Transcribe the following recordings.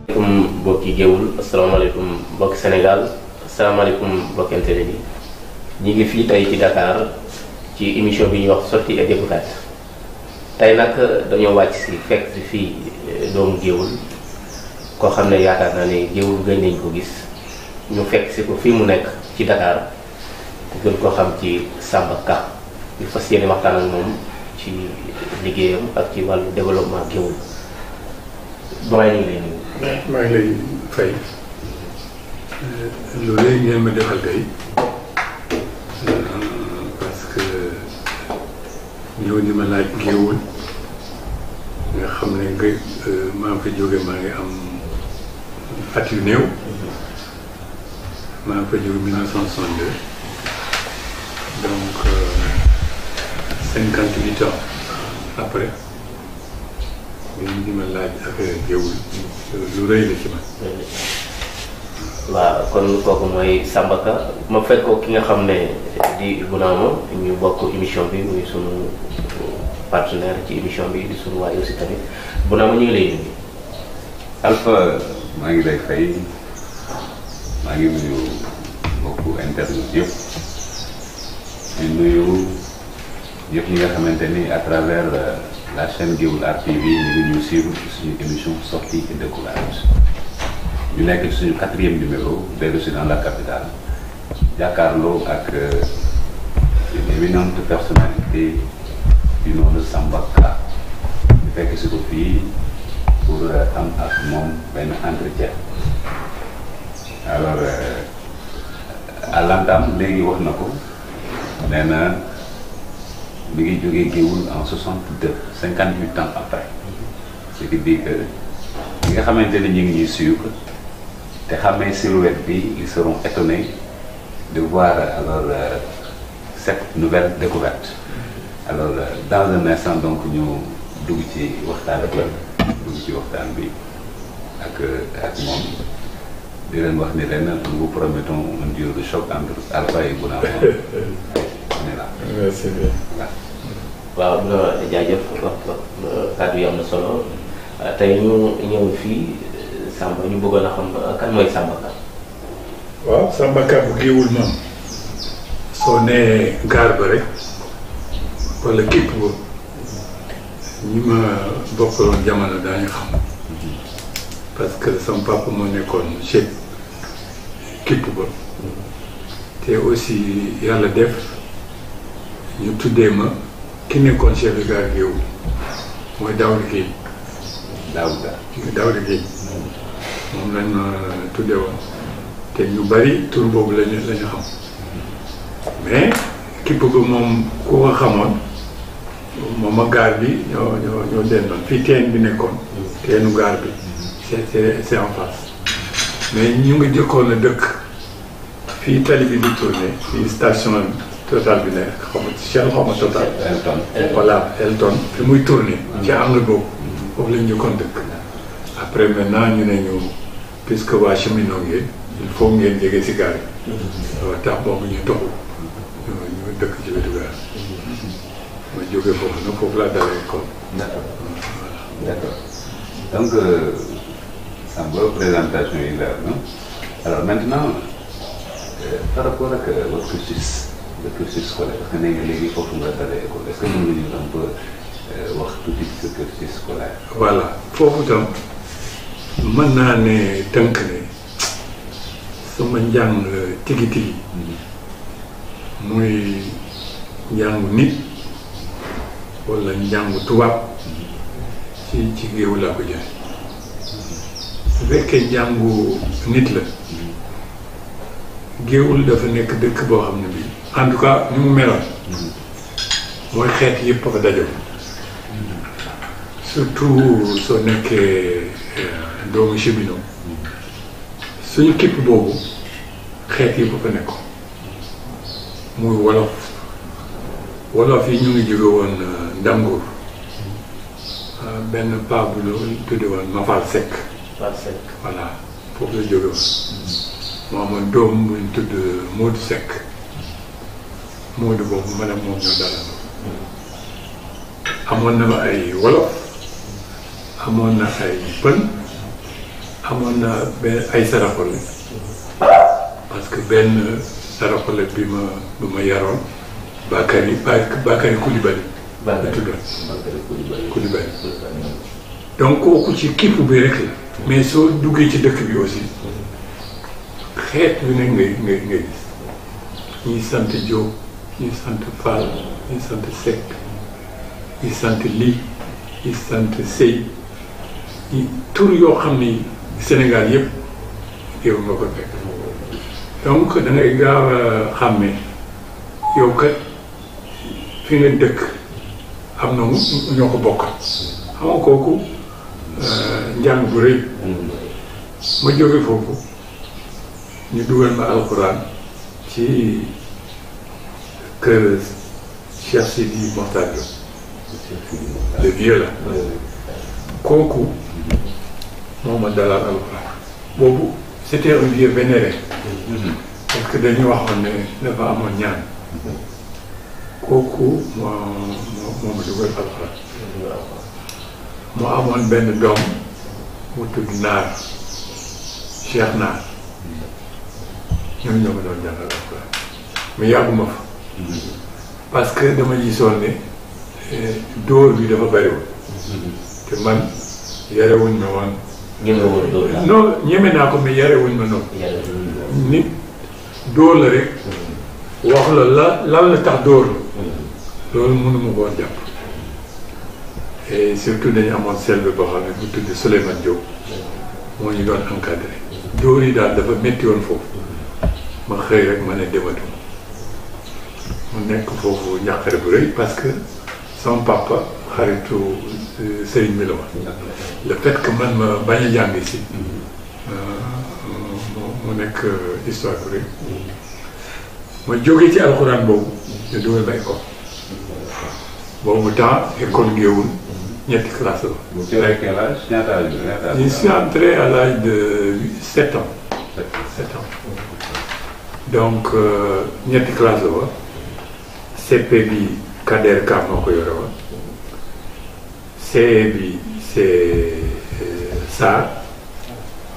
asalaamaaleykum mbokki Géoul asalaamaaleykum mbokki Sénégal asalaamaaleykum mbokki internet yi ñi ngi fii tey ci Dakar ci émission bi ñuy wax sortie et découverte tey nag dañoo wàcc si fekk si fii doomu Géoul koo xam ne yaakaar naa ne Géoul gën nañ ko gis ñu fekk si ko fii mu nekk ci Dakar gën ko xam ci Samba Ka ñu fas yéene waxtaan ak moom ci liggéeyam ak ci wàllu développement Géoul maa ngi lay nuyu. maa ngi lay fay loolu ngeen ma defal tey parce que ñëw di ma laaj Géoul nga xam ne nga maa ngi fa jóge maa ngi am at yu néew maa ngi fa jóge 1962 donc 58 ans après ñu di ma laaj affaire Géoul lu rëy la ci man. waaw kon kooku mooy Samba Ka ma fekk ko ki nga xam ne di Bounama ñu bokk émission bi muy sunu partenaire ci émission bi di sunu waay aussi tamit Bounama ñu ngi lay nuyu. Alpha maa ngi lay fay maa ngi nuyu mbokku internet yëpp di nuyu yëpp ñi nga xamante ni à travers la chaîne Géoul Art TV ñu ngi ñu suivre suñu émission sortie et découverte ñu nekk ci suñu 4e numéro dellu si dans la capitale jàkkaarloo ak une éminente personnalité du nom de Samba Ka ñu fekk si ko fii pour am ak moom benn entretien alors à l'entame léegi wax na ko nee na mi ngi jógee Géoul en 62 58 ans après ce qui dit que ñi nga xamante ne ñu ngi ñuy suivre te xamee silhouette bi ils seront étonnés de voir alors cette nouvelle découverte alors dans un instant donc ñu dugg ci waxtaan bi ak moom di leen wax ni leen nous vous promettons un duo de choc entre Alpha et Bounama. merci bien. waaw jaajëf kàddu yi am na solo tey ñu ñëw fii Samba ñu bëggoon a xam kan mooy Samba Ka. waaw Samba Ka bu Géoul moom soo nee gaar ba rek wala képp ko ñi ma bokkaloon jamono daañu xam parce que sama papa moo nekkoon chef képp ko te aussi yàlla def ñu tuddee ma ki nekkoon chef de gare Géoul mooy Daouda Guèye. Daouda Guèye moom lañ ma tuddee woon te ñu bari tur boobu lañu xam mais képp ko moom ku ko xamoon moom ak gaar bi ñoo dendoon fii teen bi nekkoon teenu gaar bi c'est en face mais ñu ngi jëkkoon a dëkk fii tali bi di tourné fii station Total bi nekk xaw ma Shell xaw ma Total. voilà Elton fi muy tourné. ci angle boobu. foofu lañ njëkkoon dëkk. après maintenant ñu ne ñu puisque waa cheminot ngeen il faut ngeen jege si gaar yi. waaw tax boobu ñu toxu ñu dëkk ci wetu gaar. ma jógee foofu nag foofu laa dalee école. d'accord donc Samba présentation yi leer na alors maintenant par rapport ak votre cursus scolaire parce que nee nga léegi foofu nga dalee école est-ce que mën nga ñu un peu wax tuuti sa cursus scolaire. voilà foofu tam mën naa ne tënk ne sama njàng tigi muy njàngu nit wala njàngu tubaab ci Géoul laa ko jaay su fekkee njàngu nit la Géoul dafa nekk dëkk boo xam ne bii en tout cas ni mu meloon mooy xeet yëpp a fa dajo surtout soo nekkee doomu cheminot suñu képp boobu xeet yëpp a fa nekkoon muy wolof yi ñu ngi jóge woon Ndangour benn paa bu ñu tudde woon Mafal Seck voilà foofu la jóge woon moo amoon doom bu ñu tudd Modou Seck Modou boobu man ak moom ñoo dalal amoon na ma ay wolof amoon na ay pël amoon na benn ay saraxole parce que benn saraxole bi ma yaroon Bakary Coulibaly la tuddoon Coulibaly donc kooku ci kipp bi rek la mais soo duggee ci dëkk bi aussi xeet yu ne ngay gis ñi sant Diop ñi sant Fall ñi sant Seck ñi sant Ly ñi sant Sey ñi tur yoo xam ni Sénégal yëpp yow nga ko fekk donc da ngay gaaw a xàmmee yow kat fi nga dëkk am na ñoo ko bokk xam nga kooku njàng bu rëy ma jóge foofu ñu dugal ma alxuraan ci kër Cheikh Sidi Mokhtar Diop le vieux la kooku moo ma dalal alxuraan boobu c'était un vieux vénéré parce que dañu waxoon ne dafa amoon ñaan kooku moo ma dugal alxuraan moo amoon benn doom mu tudd Naar Cheikh Naar ñoom ñoo ma doon jàngal alxuraan mais yàgguma fa parce que dama gisoon ne dóor bi dafa bariwul te man yarewuñ ma woon non ñeme naa ko mais yarewuñ ma noonu nit dóor la rek wax la lan la tax dóor la loolu mënuma koo jàpp et surtout dañu amoon selbe boo xam ne bu tudd Souleymane Diop moo ñu doon encadré dóor yi daal dafa métti woon foofu ma xëy rek ma ne dematuma mu nekk foofu ñàqare bu rëy parce que sama papa xaritu Serigne mi la woon le fait que man ma bañ a jàng si mu nekk histoire bu rëy ma jógee ci alxuraan boobu ñu dugal ma école boobu temps école Ngéwul ñetti classe la. Je suis entré à l'âge de 7 ans. 7 ans. Donc ñetti classe la woon CP bi Kader Ka moo ko yore woon CE bi c'est Sarr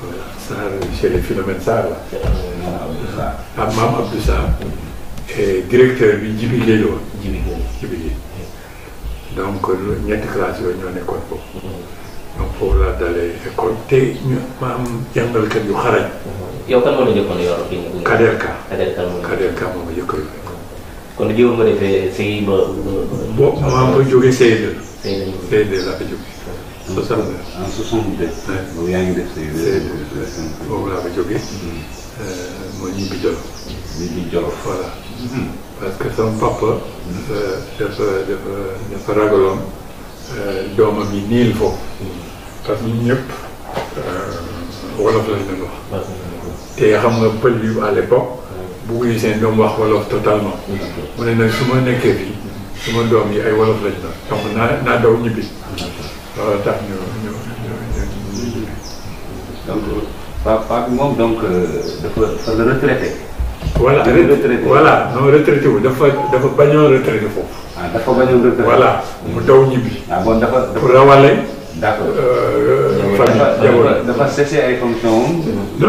voilà Sarr chez les Philomène Sarr la. ak Maam Abdou Sarr et directeur bi Djibi Gueye la woon. Djibi Gueye donc ñetti classe yooyu ñoo nekkoon foofu. donc foofu laa dalee école te ñu ma am jàngalkat yu xarañ. yow kan moo la njëkkoon a yor fii. Kader Ka Kader Ka moo ma njëkk a yor. kon jéem nga defee CI ba. boo maa ngi koy jógee CE2. CE2 laa ko jógee. 62. en 62. boobu yaa ngi def CE2. boobu laa ko jógee. moo ñibbi Jolof. ñibbi Jolof voilà. parce que sama papa. dafa ragaloon doomam yi niil foofu. parce que ñun ñëpp wolof lañ doon wax. te xam nga pël yu à l'époque bugguñu seen doom wax wolof totalement. mu ne nag su ma nekkee fii suma doom yi ay wolof lañ doon donc naa daw ñibbi. loolu tax ñu donc papa bi moom donc dafa retraité. voilà voilà non retraité wu dafa bañoon retraité foofu. ah dafa bañoon retraité. voilà mu daw ñibbi. ah bon dafa pour rawale. d'accord famille dafa cessé ay fonctions. non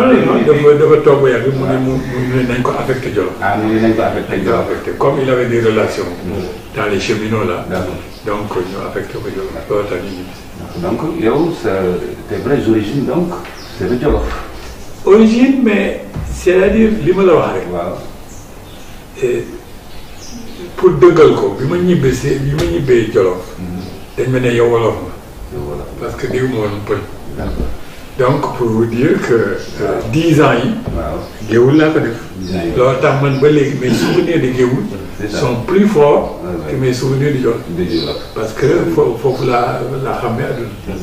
dafa toog ba yàgg mu ne nañ ko affecté Jolof. ah ñu nañ ko affecté Jolof. comme il avait des relations. dans les cheminots là. d'accord donc ñu affecté ko Jolof loolu tax ñu ñibbi. donc yow tes vraies origines donc c'est le Jolof. origine mais c'est-à-dire li ma la wax rek. waaw. pour dëggal ko bi ma ñibbee Jolof. dañ ma ne yow wolof ma. parce que dégg ma woon pël. donc pour vous dire que 10 ans yi. waaw Géoul laa ko def. loolu tax man ba léegi mes souvenirs de Géoul sont plus forts que mes souvenirs de Jolof. parce que foofu laa xamee àdduna.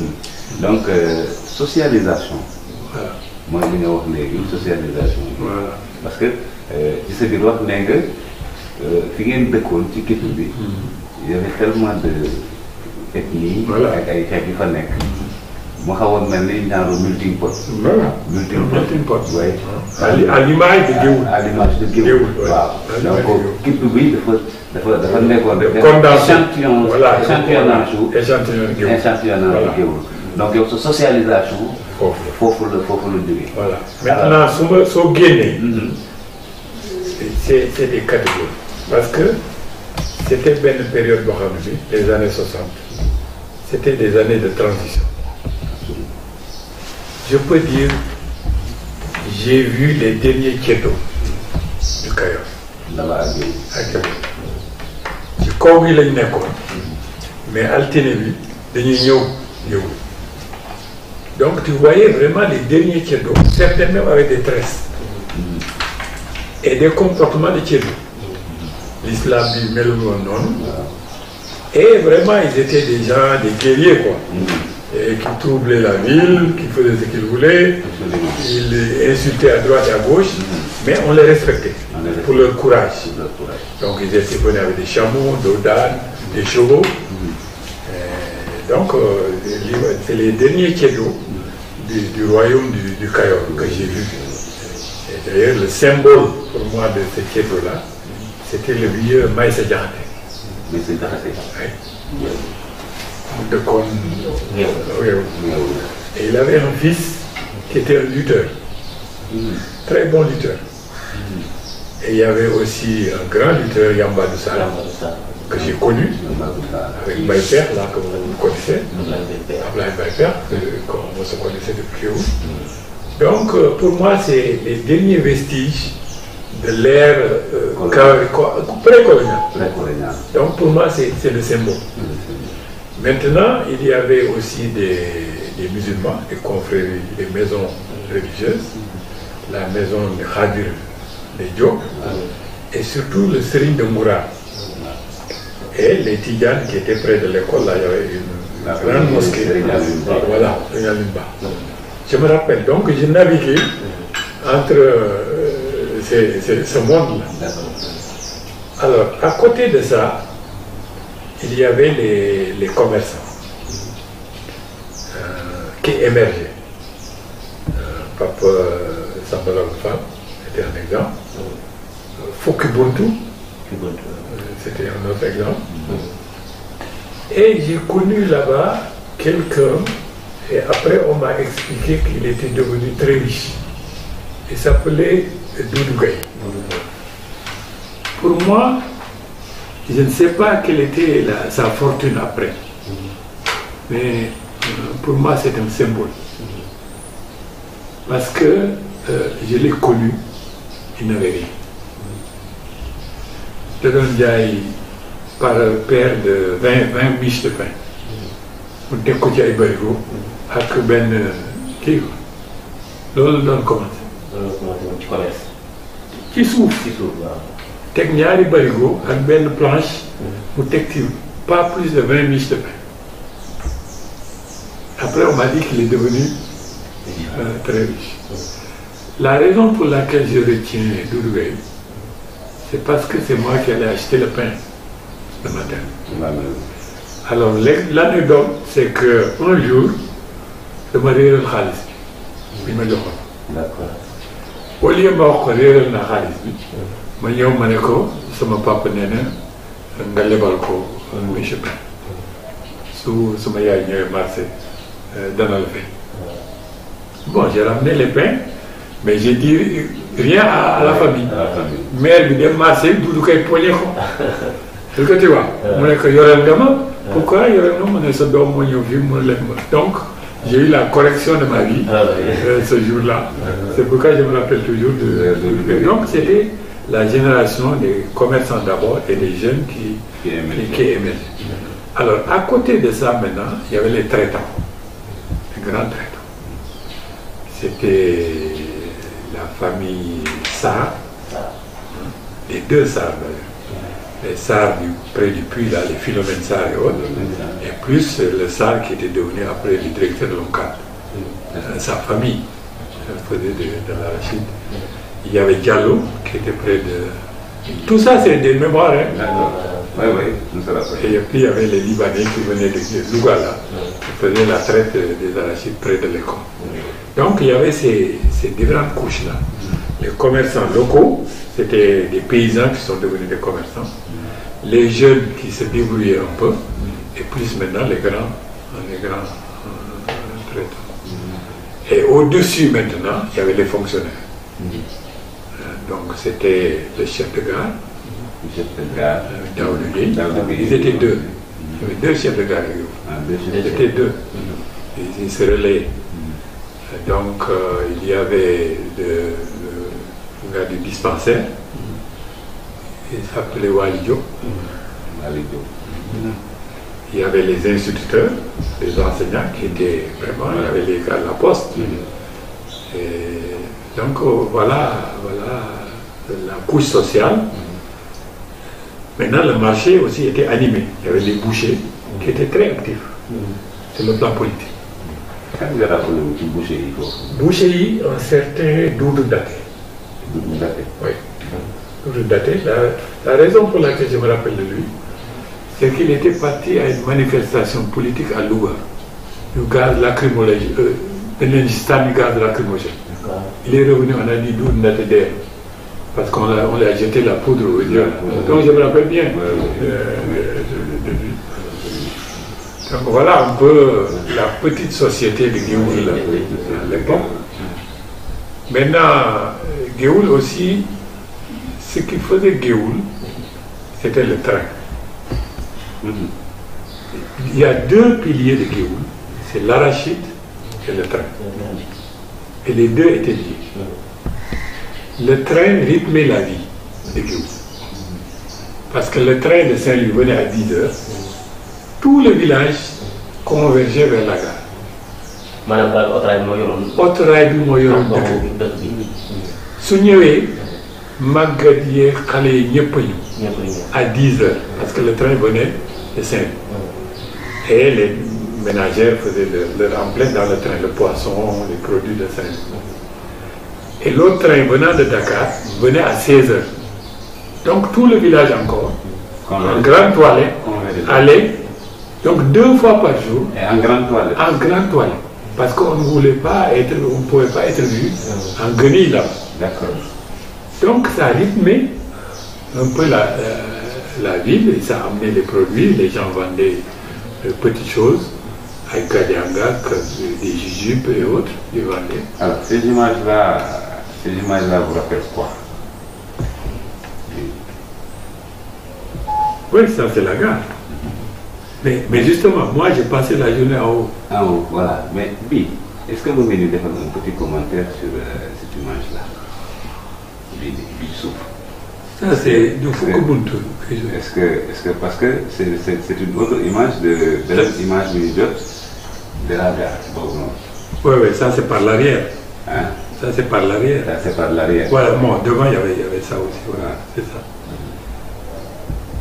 donc socialisation. voilà mooy li nga wax léegi socialisation. voilà parce que ci sa biir wax nee nga fi ngeen dëkkoon ci Kétu bi. y avait tellement de ethnie. ak ay xeet yu fa nekk. mu xawoon mel ni ñaaru melting pot. voilà melting pot. oui. à l'image de Géoul. à l'image de Géoul. waaw donc Kétu bi dafa nekkoon rek. condensé échantillonnage échantillonnage Géoul. donc yow sa socialisation. foofu la jógee. voilà maintenant soo génnee. c'est des catégories. parce que c'était benn période boo xam ne bi les années 60 c'était des années de transition. Je peux dire j'ai vu les derniers ceddo du Kayor. là-bas ak ci kaw gi lañ nekkoon mais altine bi dañuy ñëw. Donc tu voyais vraiment les derniers ceddo, certains même avec des tresses et des comportements de ceddo. L'islam bi melul woon noonu et vraiment ils étaient des gens, des guerriers quoi. Et qui troublaient la ville, qui faisaient ce qu'ils voulaient, ils insultaient à droite et à gauche, mais on les respectait pour leur courage. Donc ils étaient venus avec des chameaux, des ânes, des chevaux. Donc c'est les derniers ceddo du royaume du Kayor que j'ai vu. Et d'ailleurs le symbole pour moi de ce ceddo-là, c'était le vieux Maïssa Diakhaté. Maïssa Diakhaté. Oui. De Kon. Et il avait un fils qui était un lutteur, très bon lutteur. Et il y avait aussi un grand lutteur, Yamba Doussara, que j'ai connu, avec Baïper, là, que vous connaissez, Ablaï Baïper, qu'on se connaissait depuis haut. Donc, pour moi, c'est les derniers vestiges de l'ère précoloniale. Donc, pour moi, c'est le symbole. Maintenant, il y avait aussi des musulmans, des confréries, des maisons religieuses, la maison de Khadir de Diop, et surtout le Serigne de Moura. Et les Tidjanes qui étaient près de l'école, là, il y avait une grande mosquée. Voilà, je me rappelle, donc j'ai navigué entre ce monde-là. Alors, à côté de ça, il y avait les commerçants qui émergeaient. Papa Sambala Fall était un exemple. Fokubuntu, c'était un autre exemple. Et j'ai connu là-bas quelqu'un, et après on m'a expliqué qu'il était devenu très riche. Il s'appelait Doudou Gaye. Pour moi, je ne sais pas quelle était sa fortune après. Mais pour moi, c'est un symbole. Parce que je l'ai connu, il n'avait rien. Dedon Ndiaye, par paire de 20 miches de pain. On teg ko ci ay barigo ak benn kii loolu doon commencé. ci commerce. ci suuf waaw. teg ñaari barigo ak benn planche mu teg ci pas plus de 20 miches de pain. Après on m'a dit qu'il est devenu très riche. La raison pour laquelle je retiens Doudou Gaye, c'est parce que c'est moi qui allais acheter le pain le matin. Alors l'anecdote, c'est que un jour dama réeral xaalis bi ma joxoon. D'accord. Au lieu ma wax ko réeral naa xaalis bi ma ñëw ma ne ko sama papa nee na nga lebal ko monsieur pain suma yaay ñëwee marché dana la fay. Bon, j'ai ramené les pains, mais j'ai dit rien à la famille. Mère bi dem marché Doudou Gaye poñe ko. C'est ce que tu vois. Mu ne ko yoreel nga ma. Pourquoi yoreel nga ma ne sa doom moo ñëw fii mu leen ma. Donc j'ai eu la correction de ma vie ce jour-là. C'est pourquoi je me rappelle toujours de Doudou Gaye. Donc c'était la génération des commerçants d'abord et des jeunes qui émergeaient. Alors à côté de ça maintenant, il y avait les traitants, les grands traitants. C'était la famille Sarr, les deux Sarr d'ailleurs, les Sarr près du puits, là, les Philomène Sarr et autres, et plus le Sarr qui était devenu après le directeur de l'ONCAD. Sa famille faisait de l'arachide. Il y avait Diallo qui était près de... Tout ça c'est des mémoires. Hein. Oui, nous sommes et puis il y avait les Libanais qui venaient de Louga là, qui faisaient la traite des arachides près de l'école. Donc il y avait ces différentes couches là. Les commerçants locaux, c'était des paysans qui sont devenus des commerçants. Les jeunes qui se débrouillaient un peu, et plus maintenant les grands Et au-dessus maintenant, il y avait les fonctionnaires. Donc c'était le chef de gare, Daoud Gueye. Ils étaient deux. Il y avait deux chefs de gare. Ils étaient deux. Ils se relaient. Donc il y avait le gars du dispensaire. Il s'appelait Walidio. Il y avait les instituteurs, les enseignants qui étaient vraiment, il y avait les gars de la poste. Et donc voilà la couche sociale. Maintenant le marché aussi était animé. Il y avait les bouchers qui étaient très actifs sur le plan politique. Quand vous avez rappelé qui boucher il faut. Boucher, un certain Doudou Daté. Doudou Daté. Oui. Doudou Daté, la raison pour laquelle je me rappelle de lui, c'est qu'il était parti à une manifestation politique à Louga, du gaz lacrymogène, du gaz lacrymogène. Il est revenu, on a dit Doudou Daté d'air, parce qu'on lui a jeté la poudre au dieu. Donc je me rappelle bien de lui. Donc voilà un peu la petite société de Géoul à l'époque. Maintenant, Géoul aussi, ce qui faisait Géoul, c'était le train. Il y a deux piliers de Géoul, c'est l'arachide et le train. Et les deux étaient liés. Le train rythmait la vie de Géoul. Parce que le train de Saint-Louis venait à 10 heures. Tout le village convergeait vers la gare. Madame autorail bi moo yoroon dëkk bi su ñëwee màggat yeeg xale yi ñëpp a ñëw à 10 heures parce que le train venait de Saint-Louis. Et les ménagères faisaient leur emplette dans le train, le poisson, les produits de Saint-Louis. Et l'autre train venant de Dakar venait à 16 heures. Donc tout le village encore, en grande toilette, allait. Donc 2 fois par jour. Et en grande toilette. En grande toilette. Parce qu'on ne voulait pas être, on ne pouvait pas être vu en guenille là. D'accord. Donc ça rythmait un peu la ville et ça amenait les produits. Les gens vendaient de petites choses, avec Gadiangak, des jujubes et autres, ils vendaient. Alors ces images-là vous rappellent quoi? Oui, ça c'est la gare. Mais justement, moi j'ai passé la journée en haut. En haut, voilà. Mais Bi, est-ce que vous venez de faire un petit commentaire sur cette image-là? Bi souffre. Ça c'est du Fukubuntu. Est-ce que parce que c'est une autre image de l'image minidiote de la gare? Oui, ça c'est par l'arrière. Hein? Ça c'est par l'arrière. Ça c'est par l'arrière. Voilà, bon, devant il y avait ça aussi. Voilà, c'est ça.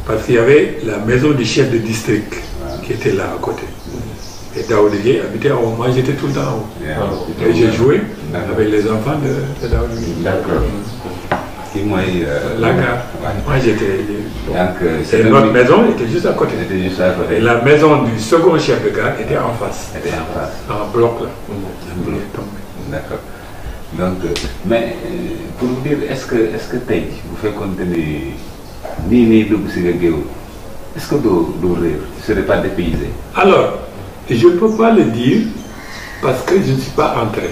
Parce qu'il y avait la maison du chef de district qui était là à côté. Et Daoud Gueye habitait en haut. Moi j'étais tout le temps en haut. Et j'ai joué avec les enfants de Daoud Gueye. D'accord. La gare. Moi j'étais. Et notre maison était juste à côté. Et la maison du second chef de gare était en face. En bloc là. D'accord. Donc, mais pour vous dire, est-ce que vous faites compte ni dugg si nga Géoul, est-ce que doo réer, tu ne serais pas dépaysé? Alors, je ne peux pas le dire parce que je ne suis pas entré.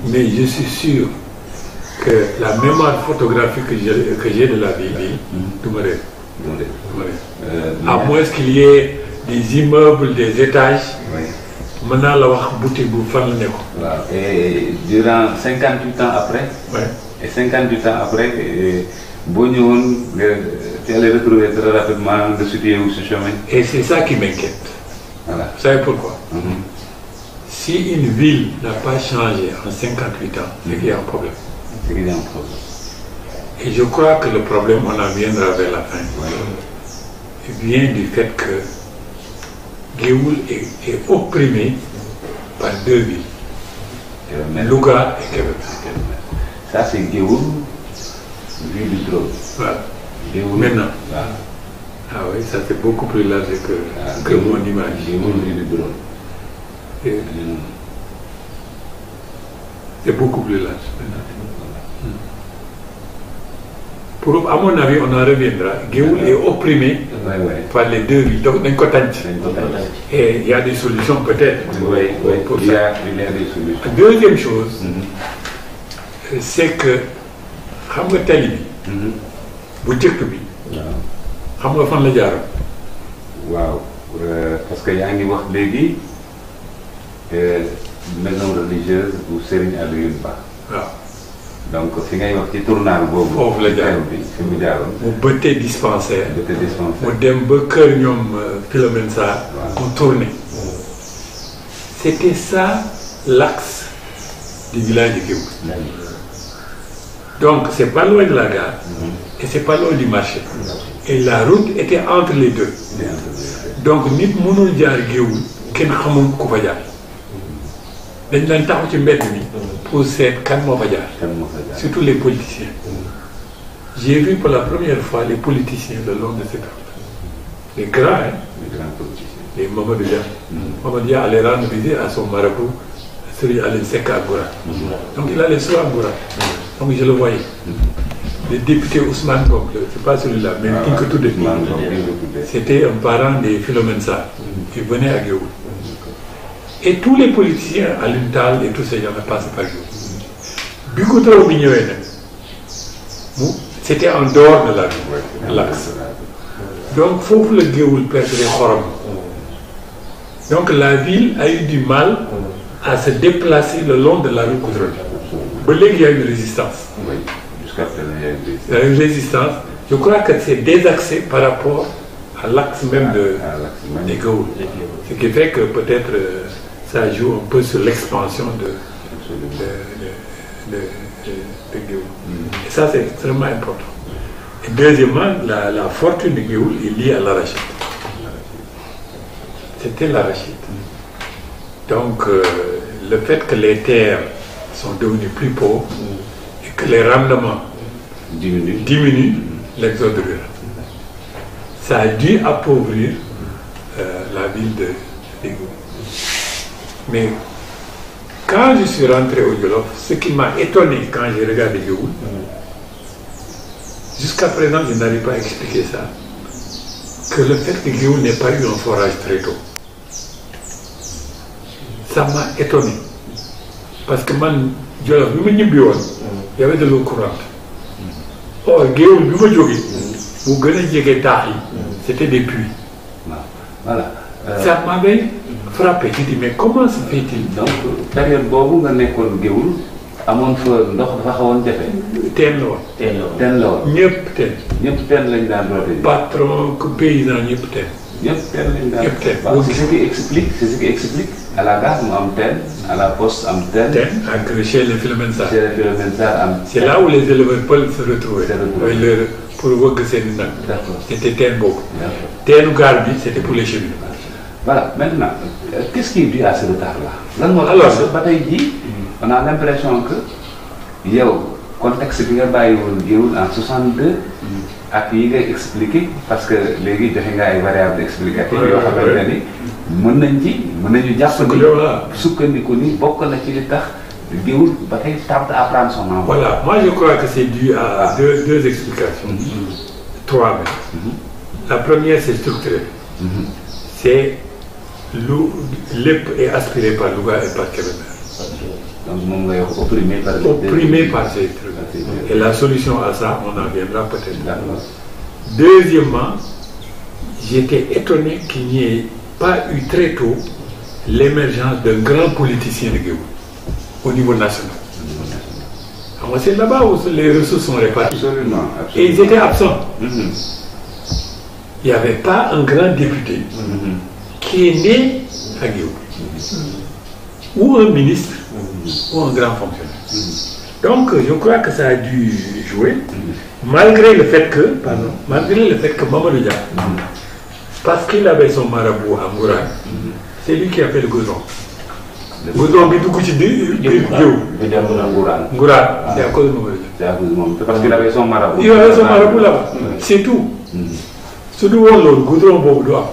Mais je suis sûr que la mémoire photographique que j'ai de la ville, du me réer. À moins qu'il y ait des immeubles, des étages. Maintenant, la wax boutique bu fan la nekk. Et durant 58 ans après. Et 58 ans après. Tu allais retrouver très rapidement de situer où ce chemin. Et c'est ça qui m'inquiète. Voilà. Vous savez pourquoi? Si une ville n'a pas changé en 58 ans, c'est qu'il y a un problème. C'est qu'il y a un problème. Et je crois que le problème, on en viendra vers la fin, vient du fait que Géoul est opprimé par 2 villes. Louga et Kébémer. Ça c'est Géoul, vue du drone. Voilà. Maintenant. Ah oui, ça c'est beaucoup plus large que mon image. Géoul, vue du drone. C'est beaucoup plus large maintenant. pour à mon avis on en reviendra Géoul est opprimé par les deux villes donc dañ ko tànc et il y a des solutions peut-être pour ça. Il y a des solutions. Deuxième chose c'est que xam nga tali bi bu jëkk bi xam nga fan la jaaroon waaw parce que yaa ngi wax léegi maison religieuse bu Serigne Alioune Ba waaw donc fi ngay wax ci tournal boobu foofu la jaaroon bi fi mu jaaroon mu bëttee dispensaire dispensaire mu dem ba kër ñoom Philomène Sarr mu tourné c'était ça l'axe du village de Géoul donc c'est pas loin de la gare et c'est pas loin du marché et la route était entre les deux donc nit mënul jaar Géoul kenn xamul ku fa jaar dañ daan taxaw ci mbedd mi pour seet kan moo fa jaar surtout les politiciens j'ai vu pour la première fois les politiciens le long de cette route les grands politiciens les Mamadou Dia Mamadou Dia allait rendre visite à son marabout Serigne Aline Seck à Goura donc il allait souvent à Goura donc je le voyais le député Ousmane Ngom c'est pas celui-là mais ki ñu ko tuddee c'était un parent des Philomène Sarr qui venait à Géoul et tous les politiciens Alioune Tall et tous ces gens passent par Géoul bi goudron bi ñëwee nag c'était en dehors de la rue l'axe donc foofu la Géoul perdre xorom donc la ville a eu du mal à se déplacer le long de la rue goudronnée ba léegi il y a une résistance il y a une résistance je crois que c'est désaxé par rapport à l'axe même de Géoul ce qui fait que peut-être ça joue un peu sur l'expansion de Géoul et ça c'est extrêmement important et deuxièmement la fortune de Géoul est liée à l'arachide c'était l'arachide donc le fait que les terres sont devenues plus pauvres et que les rendements diminuent l'exode rural ça a dû appauvrir la ville de Géoul mais quand je suis rentré au Jolof ce qui m'a étonné quand j'ai regardé Géoul jusqu'à présent je n'arrive pas à expliquer ça que le fait que Géoul n'ait pas eu un forage très tôt ça m'a étonné parce que man Jolof bi ma ñibbi woon il y avait de l'eau courante or Géoul bi ma jógee mu gën a jege taax yi c'était des puits voilà ça m'avait frappé je dis mais comment se fait-il donc période boobu nga nekkoon Géoul amoon fa ndox dafa xawoon jafe teen la woon teen la woon ñëpp teen lañ daan roote patron que paysan ñëpp teen lañ daan ñëpp teen c'est ce qui explique à la gare mu am teen à la poste am teen ak chez les Philomène Sarr am c'est là où les éleveurs peuvent se retrouver pour wëgg seen nag c'était teen boobu teenu gaar bi c'était pour les cheminots voilà maintenant qu'est-ce qui est dû à ce retard là lan moo tax ba tey jii on a l'impression que yow contexte bi nga bàyyi woon Géoul en 62 ak yi ngay expliquer parce que léegi joxe nga ay variables explicatives yoo xamante ni mën nañu jàpp ni sukkandiku ni bokk na ci li tax Géoul ba tey tarde à prendre son envol. Voilà, moi je crois que c'est dû à deux explications. Trois même. La première c'est structurel. C'est lépp est aspiré par Louga et par Kébémer. Donc moom ngay wax opprimé par ces trucs. Et la solution à ça, on en viendra peut-être. Deuxièmement, j'étais étonné qu'il n'y ait pas eu très tôt l'émergence d'un grand politicien de Géoul au niveau national. Alors c'est là-bas où les ressources sont réparties. Absolument. Et ils étaient absents. Il n'y avait pas un grand député qui est né à Géoul. Ou un ministre, ou un grand fonctionnaire. Donc je crois que ça a dû jouer, malgré le fait que Mamadou Dia, parce qu'il avait son marabout à Ngourane, c'est lui qui a fait le goudron. Le goudron bi dugg ci Géoul. Ngourane, c'est à cause de Mamadou Dia. C'est à cause de Mamadou Dia, parce qu'il avait son marabout. Il avait son marabout là-bas, c'est tout. Su du woon loolu goudron boobu du am.